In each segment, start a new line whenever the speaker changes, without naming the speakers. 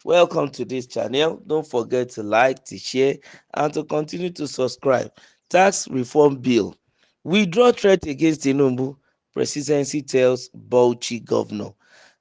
Welcome to this channel. Don't forget to like, to share, and to continue to subscribe. Tax Reform Bill. Withdraw threat against Tinubu. Presidency tells Bauchi governor.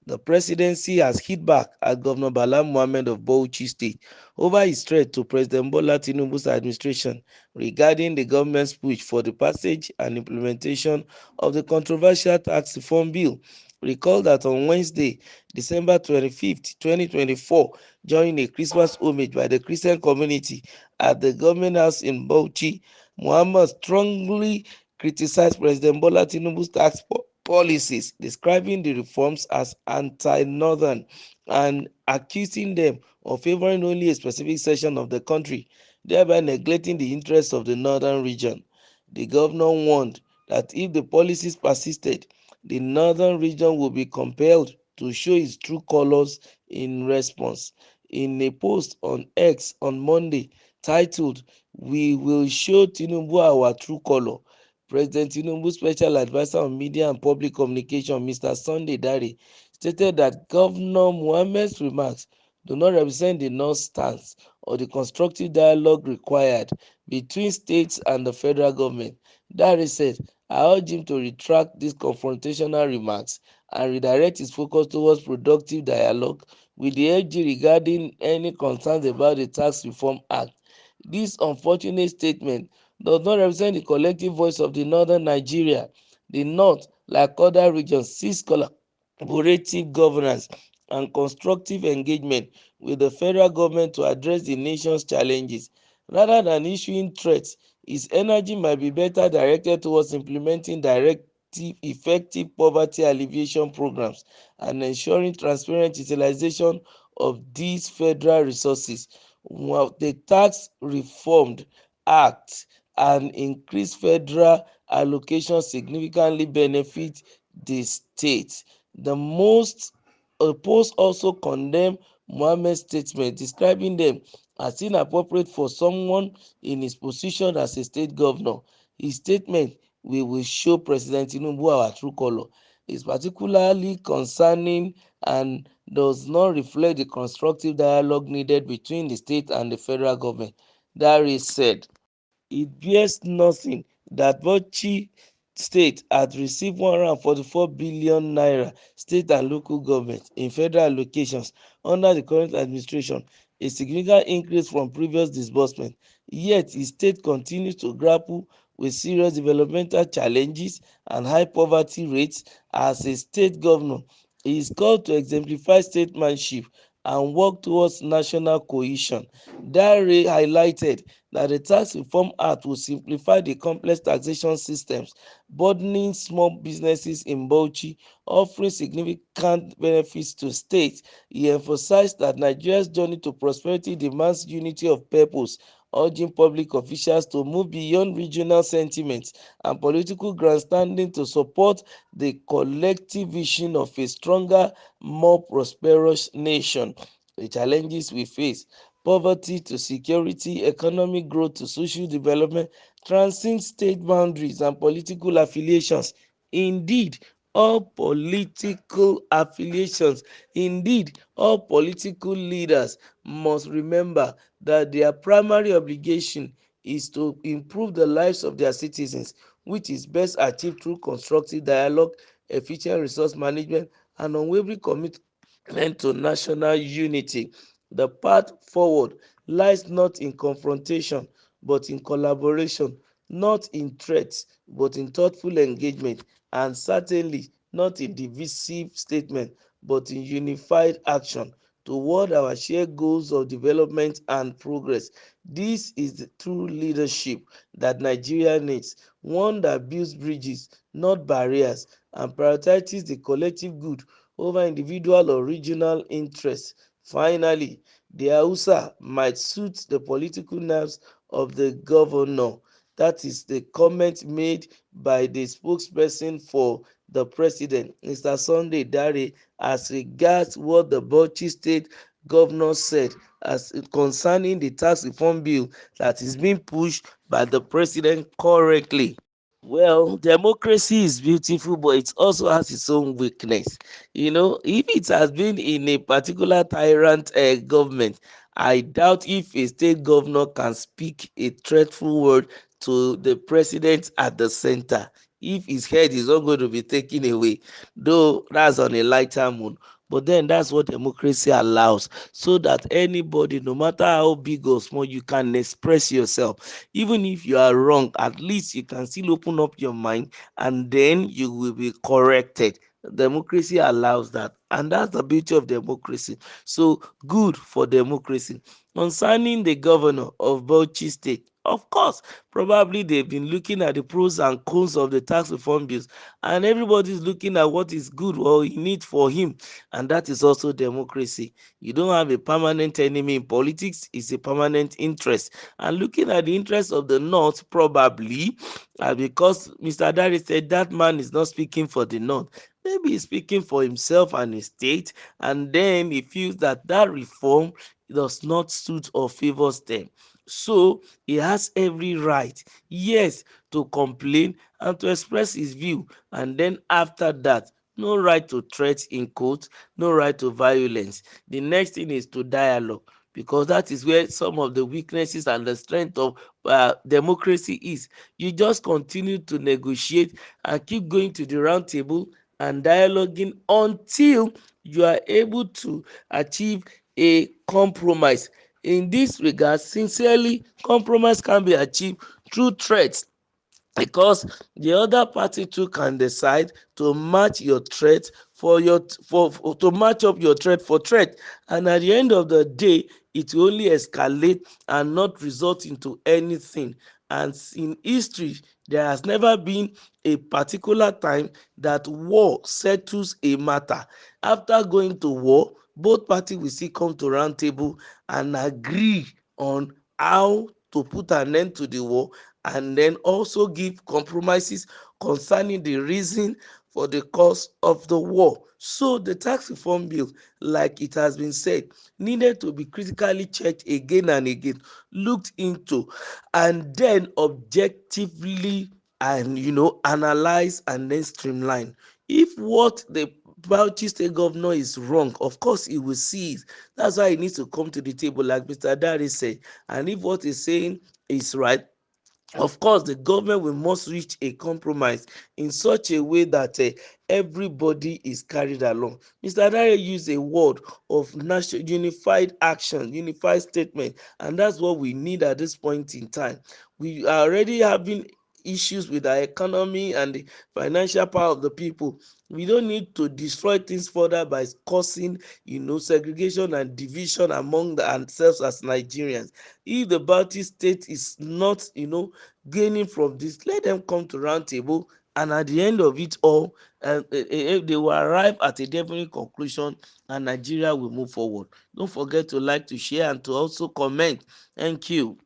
The presidency has hit back at Governor Bala Mohammed of Bauchi State over his threat to President Bola Tinubu's administration regarding the government's push for the passage and implementation of the controversial tax reform bill. Recall that on Wednesday, December 25th, 2024, during a Christmas homage by the Christian community at the government house in Bauchi, Muhammad strongly criticized President Bola Tinubu's tax policies, describing the reforms as anti-northern and accusing them of favoring only a specific section of the country, thereby neglecting the interests of the northern region. The governor warned that if the policies persisted, the northern region will be compelled to show its true colors in response. In a post on X on Monday titled, "We will show Tinubu our true color," President Tinubu's special advisor on media and public communication, Mr. Sunday Dare, stated that Governor Mohammed's remarks do not represent the North's stance or the constructive dialogue required between states and the federal government. Dare said, "I urge him to retract these confrontational remarks and redirect his focus towards productive dialogue with the AG regarding any concerns about the Tax Reform Act. This unfortunate statement does not represent the collective voice of the northern Nigeria. The North, like other regions, seeks collaborative governance and constructive engagement with the federal government to address the nation's challenges. Rather than issuing threats, its energy might be better directed towards implementing effective poverty alleviation programs and ensuring transparent utilization of these federal resources. While the Tax Reformed Act and increased federal allocation significantly benefit the state. The most post also condemned Mohammed's statement, describing them as inappropriate for someone in his position as a state governor. His statement, "We will show President Tinubu our true color," is particularly concerning and does not reflect the constructive dialogue needed between the state and the federal government. Dare said, "It bears nothing that Bauchi State had received 144 billion naira state and local government in federal allocations under the current administration, a significant increase from previous disbursement. Yet his state continues to grapple with serious developmental challenges and high poverty rates. As a state governor, he is called to exemplify statesmanship and work towards national cohesion." Dare highlighted that the Tax Reform Act will simplify the complex taxation systems burdening small businesses in Bauchi, offering significant benefits to states. He emphasized that Nigeria's journey to prosperity demands unity of purpose, urging public officials to move beyond regional sentiments and political grandstanding to support the collective vision of a stronger, more prosperous nation. The challenges we face: poverty to security, economic growth to social development, transcend state boundaries and political affiliations. Indeed, all political affiliations, indeed, all political leaders must remember that their primary obligation is to improve the lives of their citizens, which is best achieved through constructive dialogue, efficient resource management, and unwavering commitment to national unity. The path forward lies not in confrontation but in collaboration, not in threats but in thoughtful engagement, and certainly not in divisive statement but in unified action toward our shared goals of development and progress. This is the true leadership that Nigeria needs, one that builds bridges, not barriers, and prioritizes the collective good over individual or regional interests. Finally, the Hausa might suit the political nerves of the governor. That is the comment made by the spokesperson for the president, Mr. Sunday Dare, as regards what the Bauchi State governor said as concerning the tax reform bill that is being pushed by the president currently. Well, democracy is beautiful, but it also has its own weakness. If it has been in a particular tyrant government, I doubt if a state governor can speak a threatful word to the president at the center if his head is not going to be taken away. Though that's on a lighter mood. But then that's what democracy allows, so that anybody, no matter how big or small, you can express yourself. Even if you are wrong, at least you can still open up your mind and then you will be corrected. Democracy allows that, and that's the beauty of democracy. So good for democracy. Concerning the governor of Bauchi State, of course, probably they've been looking at the pros and cons of the tax reform bills, and everybody's looking at what is good or in it for him, and that is also democracy. You don't have a permanent enemy in politics, it's a permanent interest. And looking at the interest of the North, probably, because Mr. Dari said that man is not speaking for the North. Maybe he's speaking for himself and his state, and then he feels that that reform does not suit or favors them. So he has every right, yes, to complain and to express his view. And then after that, no right to threat in quotes, no right to violence. The next thing is to dialogue, because that is where some of the weaknesses and the strength of democracy is. You just continue to negotiate and keep going to the round table and dialoguing until you are able to achieve a compromise. In this regard, sincerely, compromise can be achieved through threats, because the other party too can decide to match your threat for to match up your threat for threat, and at the end of the day it will only escalate and not result into anything. And in history there has never been a particular time that war settles a matter. After going to war, both parties will still come to round table and agree on how to put an end to the war, and then also give compromises concerning the reason for the cause of the war. So the tax reform bill, like it has been said, needed to be critically checked again and again, looked into, and then objectively and analyzed and then streamlined. If what the Bauchi state governor is wrong, of course he will see it. That's why he needs to come to the table, like Mr. Dari said. And if what he's saying is right, of course the government will must reach a compromise in such a way that everybody is carried along. Mr. Adare used a word of national unified action, unified statement, and that's what we need at this point in time. We are already having issues with our economy and the financial power of the people. We don't need to destroy things further by causing segregation and division among ourselves as Nigerians. If the Baltic state is not gaining from this, let them come to round table, and at the end of it all, they will arrive at a definite conclusion, and Nigeria will move forward. Don't forget to like, to share, and to also comment. Thank you.